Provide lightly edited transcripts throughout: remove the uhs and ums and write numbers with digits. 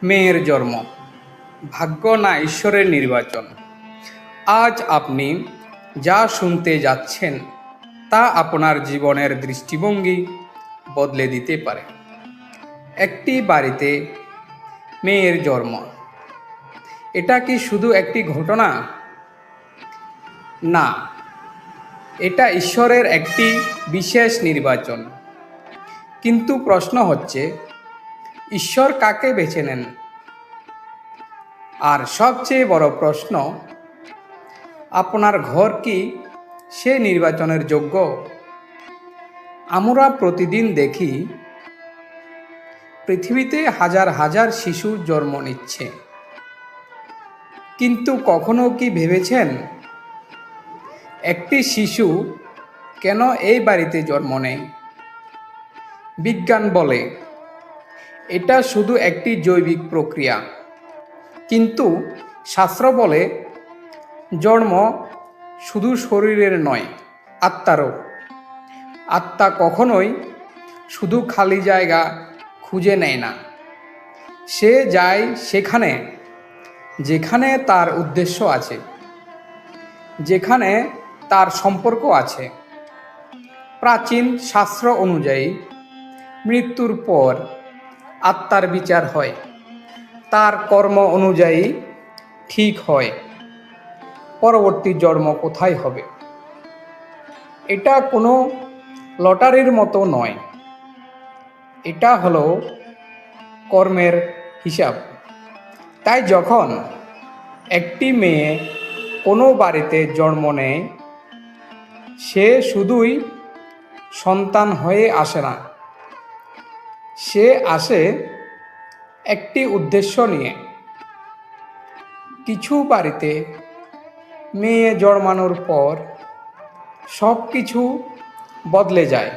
মেয়ের জন্ম, ভাগ্য না ঈশ্বরের নির্বাচন। আজ আপনি যা শুনতে যাচ্ছেন তা আপনার জীবনের দৃষ্টিভঙ্গি বদলে দিতে পারে। একটি বাড়িতে মেয়ের জন্ম, এটা কি শুধু একটি ঘটনা? না, এটা ঈশ্বরের একটি বিশেষ নির্বাচন। কিন্তু প্রশ্ন হচ্ছে, ঈশ্বর কাকে বেছে নেন? আর সবচেয়ে বড় প্রশ্ন, আপনার ঘর কি সে নির্বাচনের যোগ্য? আমরা প্রতিদিন দেখি পৃথিবীতে হাজার হাজার শিশু জন্ম নিচ্ছে, কিন্তু কখনো কি ভেবেছেন একটি শিশু কেন এই বাড়িতে জন্ম নেয়? বিজ্ঞান বলে এটা শুধু একটি জৈবিক প্রক্রিয়া, কিন্তু শাস্ত্র বলে জন্ম শুধু শরীরের নয়, আত্মারও। আত্মা কখনোই শুধু খালি জায়গা খুঁজে নেয় না, সে যায় সেখানে যেখানে তার উদ্দেশ্য আছে, যেখানে তার সম্পর্ক আছে। প্রাচীন শাস্ত্র অনুযায়ী মৃত্যুর পর আত্মার বিচার হয়, তার কর্ম অনুযায়ী ঠিক হয় পরবর্তী জন্ম কোথায় হবে। এটা কোনো লটারির মতো নয়, এটা হলো কর্মের হিসাব। তাই যখন একটি মেয়ে কোনো বাড়িতে জন্ম নেয়, সে শুধুই সন্তান হয়ে আসে না, সে আসে একটি উদ্দেশ্য নিয়ে। কিছু বাড়িতে মেয়ে জন্মানোর পর সব কিছু বদলে যায়।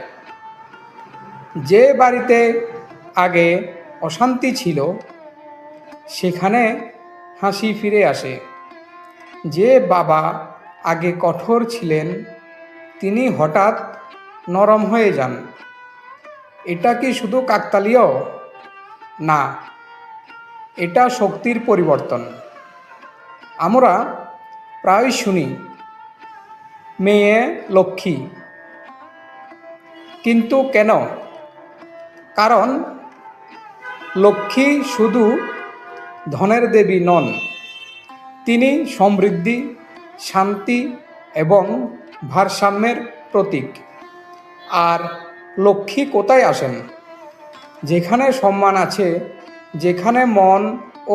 যে বাড়িতে আগে অশান্তি ছিল, সেখানে হাসি ফিরে আসে। যে বাবা আগে কঠোর ছিলেন, তিনি হঠাৎ নরম হয়ে যান। এটা কি শুধু কাকতালীয়? না, এটা শক্তির পরিবর্তন। আমরা প্রায় শুনি মেয়ে লক্ষ্মী, কিন্তু কেন? কারণ লক্ষ্মী শুধু ধনের দেবী নন, তিনি সমৃদ্ধি, শান্তি এবং ভারসাম্যের প্রতীক। আর লক্ষ্মী কোথায় আসেন? যেখানে সম্মান আছে, যেখানে মন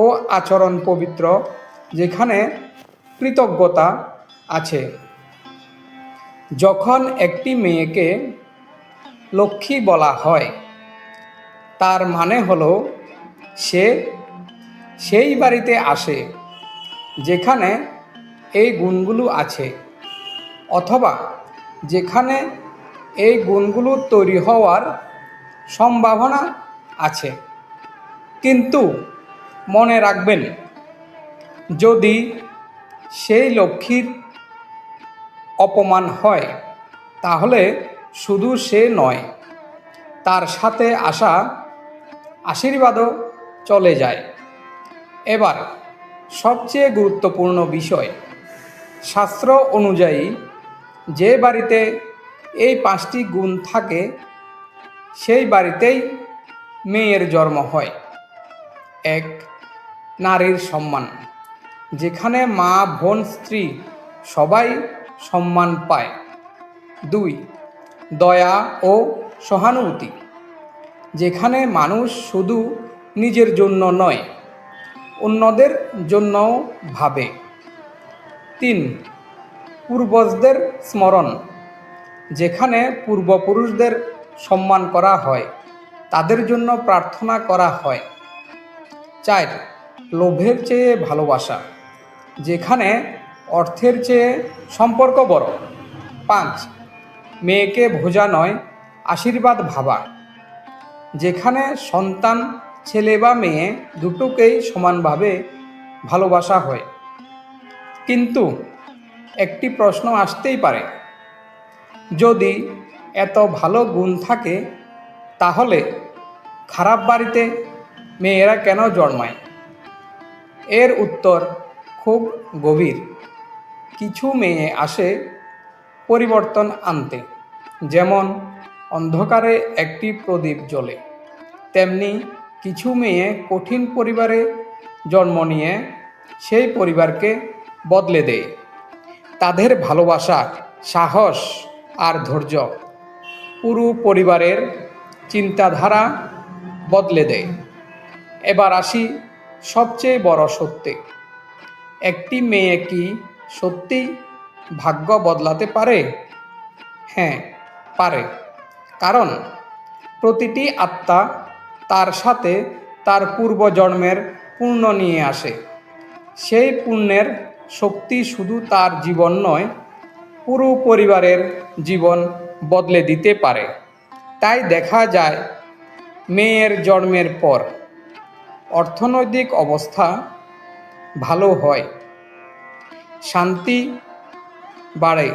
ও আচরণ পবিত্র, যেখানে কৃতজ্ঞতা আছে। যখন একটি মেয়েকে লক্ষ্মী বলা হয়, তার মানে হলো সে সেই বাড়িতে আসে যেখানে এই গুণগুলো আছে, অথবা যেখানে এই গুণগুলো তৈরি হওয়ার সম্ভাবনা আছে। কিন্তু মনে রাখবেন, যদি সেই লক্ষ্মীর অপমান হয়, তাহলে শুধু সে নয়, তার সাথে আসা আশীর্বাদও চলে যায়। এবার সবচেয়ে গুরুত্বপূর্ণ বিষয়, শাস্ত্র অনুযায়ী যে বাড়িতে এই 5টি গুণ থাকে, সেই বাড়িতেই মেয়ের জন্ম হয়। 1. নারীর সম্মান, যেখানে মা, বোন, স্ত্রী সবাই সম্মান পায়। 2. দয়া ও সহানুভূতি, যেখানে মানুষ শুধু নিজের জন্য নয়, অন্যদের জন্যও ভাবে। 3. পূর্বজদের স্মরণ, যেখানে পূর্বপুরুষদের সম্মান করা হয়, তাদের জন্য প্রার্থনা করা হয়। 4. লোভের চেয়ে ভালোবাসা, যেখানে অর্থের চেয়ে সম্পর্ক বড়। 5. মেয়েকে বোঝা নয়, আশীর্বাদ ভাবা, যেখানে সন্তান ছেলে বা মেয়ে দুটোকেই সমানভাবে ভালোবাসা হয়। কিন্তু একটি প্রশ্ন আসতেই পারে, যদি এত ভালো গুণ থাকে, তাহলে খারাপ বাড়িতে মেয়েরা কেন জন্মায়? এর উত্তর খুব গভীর। কিছু মেয়ে আসে পরিবর্তন আনতে, যেমন অন্ধকারে একটি প্রদীপ জ্বলে, তেমনি কিছু মেয়ে কঠিন পরিবারে জন্ম নিয়ে সেই পরিবারকে বদলে দেয়। তাদের ভালোবাসা, সাহস আর ধৈর্য পুরো পরিবারের চিন্তাধারা বদলে দেয়। এবার আসি সবচেয়ে বড় সত্যি, একটি মেয়ে কি সত্যি ভাগ্য বদলাতে পারে? হ্যাঁ, পারে। কারণ প্রতিটি আত্মা তার সাথে তার পূর্বজন্মের পুণ্য নিয়ে আসে। সেই পুণ্যের শক্তি শুধু তার জীবন নয়, পুরো পরিবারের জীবন বদলে দিতে পারে। তাই দেখা যায় মেয়ের জন্মের পর অর্থনৈতিক অবস্থা ভালো হয়, শান্তি বাড়ে,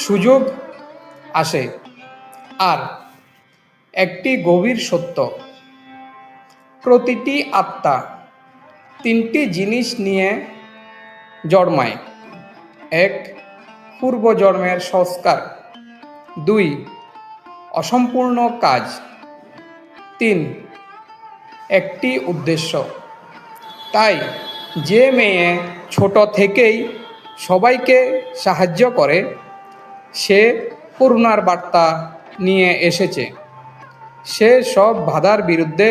সুযোগ আসে। আর একটি গভীর সত্য, প্রতিটি আত্মা তিনটি জিনিস নিয়ে জন্মায়: এক, পূর্বজন্মের সংস্কার; দুই, অসম্পূর্ণ কাজ; তিন, একটি উদ্দেশ্য। তাই যে মেয়ে ছোট থেকেই সবাইকে সাহায্য করে, সে করুণার বার্তা নিয়ে এসেছে। সে সব বাধার বিরুদ্ধে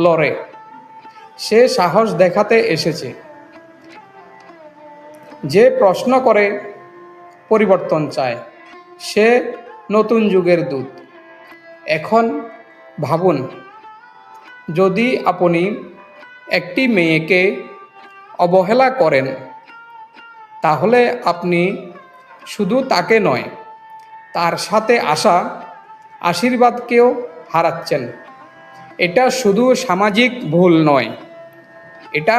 লড়ে, সে সাহস দেখাতে এসেছে। যে প্রশ্ন করে, পরিবর্তন চায়, সে নতুন যুগের দূত। এখন ভাবুন, যদি আপনি একটি মেয়েকে অবহেলা করেন, তাহলে আপনি শুধু তাকে নয়, তার সাথে আসা আশীর্বাদকেও হারাচ্ছেন। এটা শুধু সামাজিক ভুল নয়, এটা